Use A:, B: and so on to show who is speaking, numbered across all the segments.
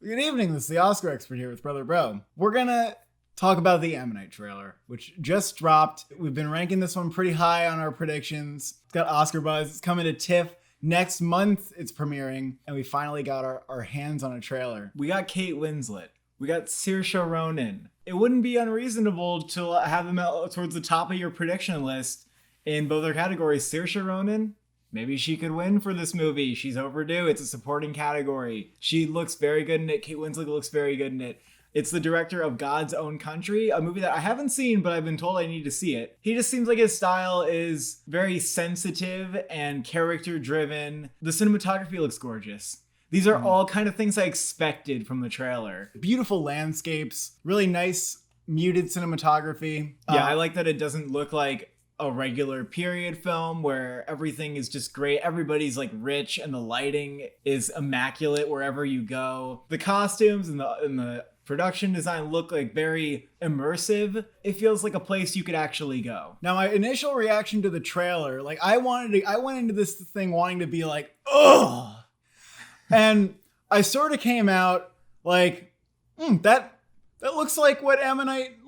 A: Good evening, this is the Oscar expert here with Brother Bro. We're gonna talk about the Ammonite trailer, which just dropped. We've been ranking this one pretty high on our predictions. It's got Oscar buzz. It's coming to TIFF. Next month it's premiering, and we finally got our hands on a trailer. We got Kate Winslet. We got Saoirse Ronan. It wouldn't be unreasonable to have them out towards the top of your prediction list in both their categories. Saoirse Ronan, maybe she could win for this movie. She's overdue. It's a supporting category. She looks very good in it. Kate Winslet looks very good in it. It's the director of God's Own Country, a movie that I haven't seen, but I've been told I need to see it. He just seems like his style is very sensitive and character-driven. The cinematography looks gorgeous. These are all kind of things I expected from the trailer. Beautiful landscapes, really nice muted cinematography. Yeah, I like that it doesn't look like a regular period film where everything is just great. Everybody's like rich and the lighting is immaculate wherever you go. The costumes and the production design look like very immersive. It feels like a place you could actually go. Now, my initial reaction to the trailer, like I went into this thing wanting to be like, ugh. And I sort of came out like, that looks like what Ammonite,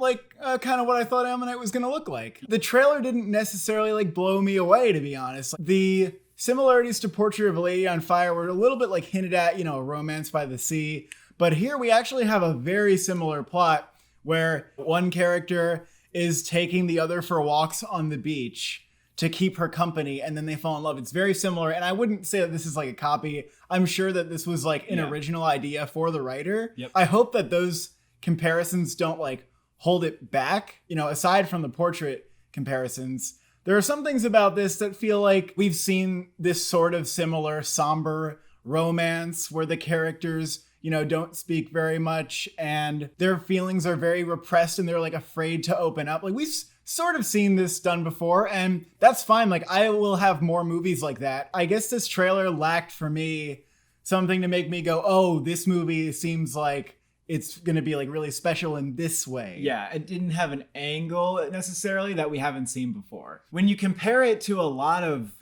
A: kind of what I thought Ammonite was going to look like. The trailer didn't necessarily like blow me away, to be honest. The similarities to Portrait of a Lady on Fire were a little bit like hinted at, Romance by the Sea. But here we actually have a very similar plot where one character is taking the other for walks on the beach to keep her company, and then they fall in love. It's very similar, and I wouldn't say that this is like a copy. I'm sure that this was like an original idea for the writer. Yep. I hope that those comparisons don't like hold it back. Aside from the portrait comparisons, there are some things about this that feel like we've seen this sort of similar somber romance where the characters don't speak very much and their feelings are very repressed and they're like afraid to open up. Like we've sort of seen this done before, and that's fine. Like I will have more movies like that. I guess this trailer lacked for me something to make me go, oh, this movie seems like it's going to be like really special in this way. Yeah, it didn't have an angle necessarily that we haven't seen before. When you compare it to a lot of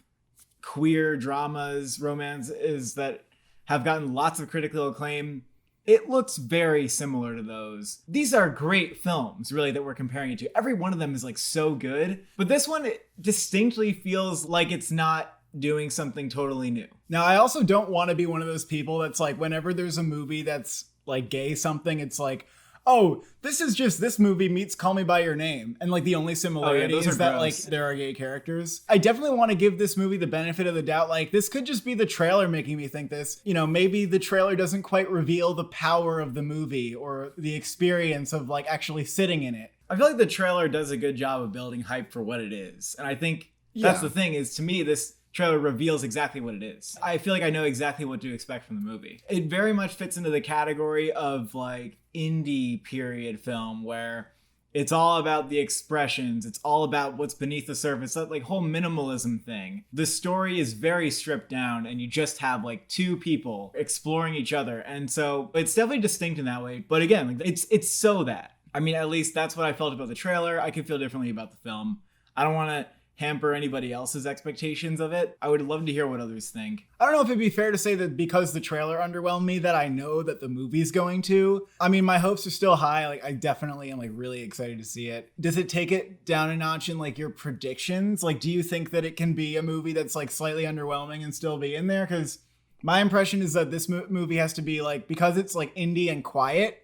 A: queer dramas, romances that have gotten lots of critical acclaim, it looks very similar to those. These are great films, really, that we're comparing it to. Every one of them is like so good, but this one distinctly feels like it's not doing something totally new. Now, I also don't want to be one of those people that's like, whenever there's a movie that's like gay something, it's like, oh, this is just this movie meets Call Me By Your Name. And like the only similarity is that like there are gay characters. I definitely want to give this movie the benefit of the doubt. Like this could just be the trailer making me think this. Maybe the trailer doesn't quite reveal the power of the movie or the experience of like actually sitting in it. I feel like the trailer does a good job of building hype for what it is. And I think that's the thing is, to me, this trailer reveals exactly what it is. I feel like I know exactly what to expect from the movie. It very much fits into the category of like indie period film where it's all about the expressions. It's all about what's beneath the surface. That like whole minimalism thing. The story is very stripped down and you just have like two people exploring each other. And so it's definitely distinct in that way. But again, like it's so that. I mean, at least that's what I felt about the trailer. I could feel differently about the film. I don't want to hamper anybody else's expectations of it. I would love to hear what others think. I don't know if it'd be fair to say that because the trailer underwhelmed me that I know that the movie's going to. I mean, my hopes are still high. Like I definitely am like really excited to see it. Does it take it down a notch in like your predictions? Like, do you think that it can be a movie that's like slightly underwhelming and still be in there? Because my impression is that this movie has to be like, because it's like indie and quiet,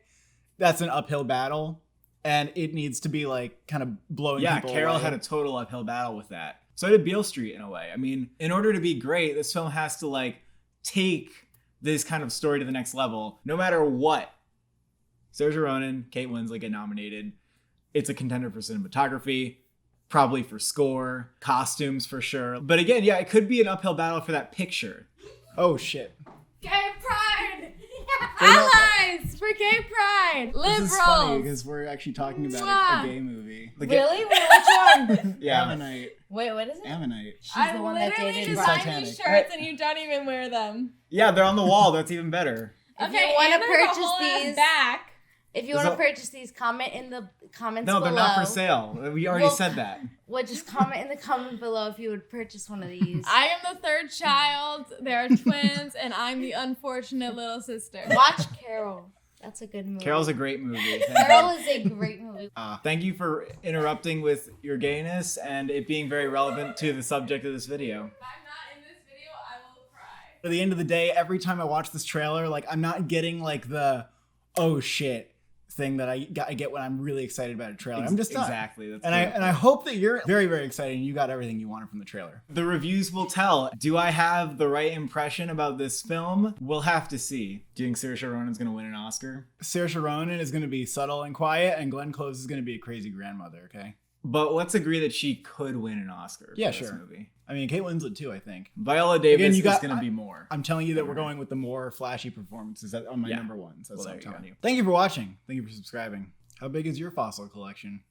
A: that's an uphill battle. And it needs to be like kind of blowing people away. Yeah, Carol had a total uphill battle with that. So did Beale Street in a way. I mean, in order to be great, this film has to like take this kind of story to the next level. No matter what, Saoirse Ronan, Kate Winslet get nominated. It's a contender for cinematography, probably for score, costumes for sure. But again, yeah, it could be an uphill battle for that picture. Oh shit.
B: Gay pride! Allies for gay pride! Liberals!
A: This is funny because we're actually talking about a gay movie.
B: Really? Wait, which one?
A: Yeah. Ammonite.
B: Wait, what is it?
A: Ammonite.
B: She's the one that dated design these shirts and you don't even wear them.
A: Yeah, they're on the wall. That's even better.
B: Okay, if you want to purchase these back If you want to purchase these, comment in the comments below.
A: No, they're not for sale. We already said that.
B: Well, just comment in the comment below if you would purchase one of these.
C: I am the third child. There are twins, and I'm the unfortunate little sister.
B: Watch Carol. That's a good movie.
A: Carol's a great movie.
B: Carol is a great movie.
A: Thank you for interrupting with your gayness and it being very relevant to the subject of this video.
C: If I'm not in this video, I will cry.
A: At the end of the day, every time I watch this trailer, like I'm not getting like the oh shit thing that I get when I'm really excited about a trailer. I'm just not.
D: Exactly. That's
A: and I hope that you're very, very excited and you got everything you wanted from the trailer. The reviews will tell. Do I have the right impression about this film? We'll have to see. Do you think Saoirse Ronan's going to win an Oscar? Saoirse Ronan is going to be subtle and quiet, and Glenn Close is going to be a crazy grandmother, okay?
D: But let's agree that she could win an Oscar for this movie.
A: I mean, Kate Winslet too, I think.
D: Viola Davis is going to be more.
A: I'm telling you that we're going with the more flashy performances on my number one. So that's what I'm telling
D: you
A: you. Thank you for watching. Thank you for subscribing. How big is your fossil collection?